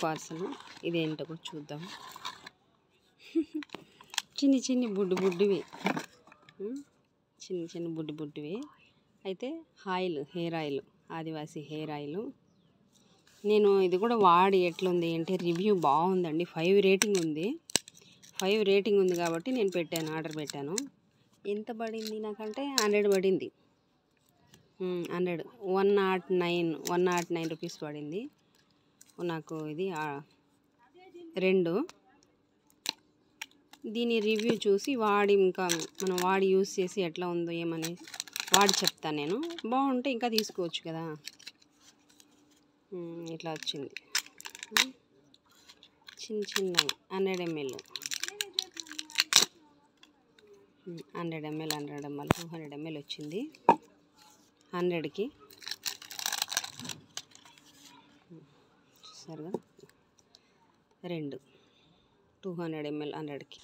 Parcel ఇదేంటో కూడా చూద్దాం. చిన్ని చిన్ని బుడ్డివి, చిన్న బుడ్డివి అయితే ఆయిల్, హెయిర్ ఆయిల్, ఆదివాసీ హెయిర్ ఆయిల్. నేను ఇది కూడా వాడి ఎట్లుంది అంటే రివ్యూ బాగుందండి. 5 రేటింగ్ ఉంది. 5 రేటింగ్ ఉంది కాబట్టి నేను పెట్టాను, ఆర్డర్ పెట్టాను. ఎంత పడింది నాకంటే 100 పడింది. 109 రూపీస్ పడింది నాకు. ఇది 2. దీని రివ్యూ చూసి ఇంకా మనం వాడి యూస్ చేసి ఎట్లా ఉందో ఏమని వాడి చెప్తాను నేను. బాగుంటే ఇంకా తీసుకోవచ్చు కదా. ఇట్లా వచ్చింది చిన్నవి 100 ml 200 ml వచ్చింది 100కి. చూసారుగా 200 ml 100కి.